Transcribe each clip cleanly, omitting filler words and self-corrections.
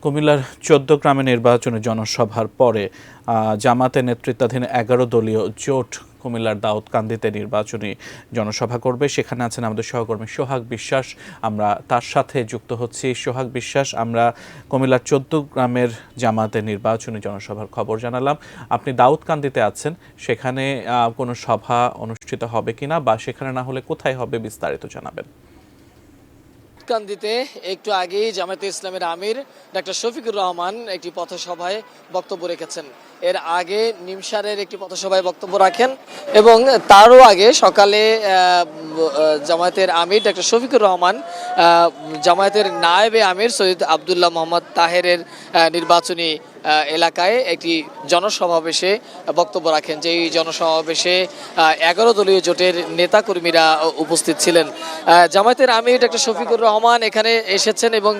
কুমিল্লার ১৪ গ্রামে নির্বাচনী জনসভার পরে জামাতের নেতৃত্বাধীন ১১ দলীয় জোট কুমিল্লার দাউদকান্দিতে নির্বাচনী জনসভা করবে। সেখানে আছেন আমাদের সহকর্মী সোহাগ বিশ্বাস। আমরা তার সাথে যুক্ত হচ্ছি। সোহাগ বিশ্বাস, আমরা কুমিল্লার ১৪ গ্রামের জামাতের নির্বাচনী জনসভার খবর জানালাম। আপনি দাউদকান্দিতে আছেন, সেখানে কোনো সভা অনুষ্ঠিত হবে কিনা বা সেখানে না হলে কোথায় হবে বিস্তারিত জানাবেন। দাউদকান্দিতে একটু আগেই জামায়াতে ইসলামের আমির ডক্টর শফিকুর রহমান একটি পথসভায় বক্তব্য রেখেছেন। এর আগে নিমসারের একটি পথসভায় বক্তব্য রাখেন এবং তারও আগে সকালে জামায়াতের আমির ডক্টর শফিকুর রহমান জামায়াতের নায়েবে আমির সৈয়দ আবদুল্লাহ মোহাম্মদ তাহেরের নির্বাচনী এলাকায় একটি জনসমাবেশে বক্তব্য রাখেন। যেই জনসমাবেশে ১১ দলীয় জোটের নেতাকর্মীরা উপস্থিত ছিলেন। জামায়াতের আমির ডক্টর শফিকুর রহমান এখানে এসেছেন এবং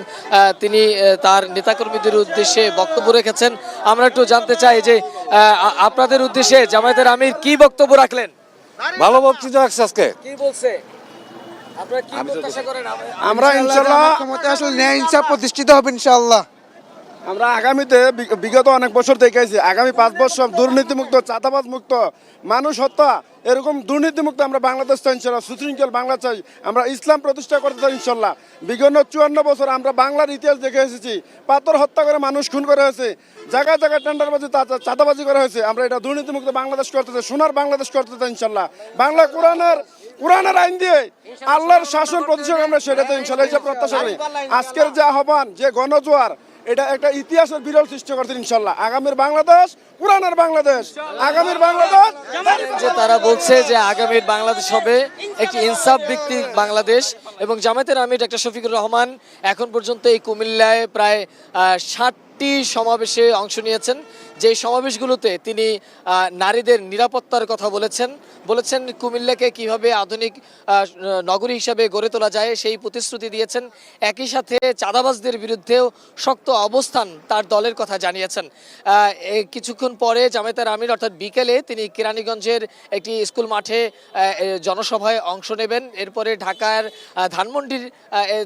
তিনি তার নেতাকর্মীদের উদ্দেশ্যে বক্তব্য রেখেছেন। আমরা একটু জানতে চাই যে আপনাদের উদ্দেশ্যে জামায়াতের আমির কি বক্তব্য রাখলেন? ভালো বক্তৃতা রাখছে আজকে। কি বলছে? আপনারা কি প্রত্যাশা করেন? আমরা ইনশাআল্লাহ ক্ষমতা আসলে ন্যায় ইনসাফ প্রতিষ্ঠিত হবে ইনশাআল্লাহ। আমরা আগামীতে বিগত অনেক বছর দেখেছি, আগামী 5 বছর দুর্নীতিমুক্ত, চাঁদাবাজ মুক্ত, মানুষ হত্যা এরকম দুর্নীতিমুক্ত আমরা বাংলাদেশ চাই ইনশাল্লাহ। সুশৃঙ্খল বাংলা চাই, আমরা ইসলাম প্রতিষ্ঠা করতে চাই ইনশাল্লাহ। বিগত 54 বছর আমরা বাংলার ইতিহাস দেখে এসেছি, পাথর হত্যা করে মানুষ খুন করা হয়েছে, জায়গায় জায়গায় টেন্ডারবাজি চাঁদাবাজি করা হয়েছে। আমরা এটা দুর্নীতিমুক্ত বাংলাদেশ করতে চাই, সোনার বাংলাদেশ করতে চাই ইনশাল্লাহ। বাংলা কোরআনের আইন দিয়ে আল্লাহর শাসন প্রতিষ্ঠা আমরা সেটাতে ইনশাল্লাহ এই যে প্রত্যাশা করি। আজকের যে আহ্বান, যে গণজোয়ার, এটা একটা ইতিহাসের বিরল সৃষ্টি করছেন ইনশাল্লাহ। আগামীর বাংলাদেশ কোরআনের বাংলাদেশ, আগামীর বাংলাদেশ। যে তারা বলছে যে আগামীর বাংলাদেশ হবে একটি ইনসাফ ভিত্তিক বাংলাদেশ। এবং জামায়াতের আমির ডক্টর শফিকুর রহমান এখন পর্যন্ত এই কুমিল্লায় প্রায় 60টি সমাবেশে অংশ নিয়েছেন। যে সমাবেশগুলোতে তিনি নারীদের নিরাপত্তার কথা বলেছেন কুমিল্লাকে কিভাবে আধুনিক নগরী হিসাবে গড়ে তোলা যায় সেই প্রতিশ্রুতি দিয়েছেন। একই সাথে চাঁদাবাজদের বিরুদ্ধেও শক্ত অবস্থান তার দলের কথা জানিয়েছেন। কিছুক্ষণ পরে জামায়াতের আমির অর্থাৎ বিকেলে তিনি কেরানীগঞ্জের একটি স্কুল মাঠে জনসভায় অংশ নেবেন। এরপরে ঢাকার ধানমন্ডির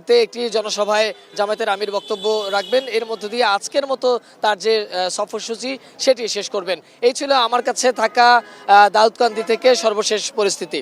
তে একটি জনসভায় জামায়াতের আমির বক্তব্য রাখবেন। এর মধ্য দিয়ে আজকের মতো তার যে সফরসূচি সেটি শেষ করবেন। এই ছিল আমার কাছে থাকা দাউদকান্দি থেকে সর্বশেষ পরিস্থিতি।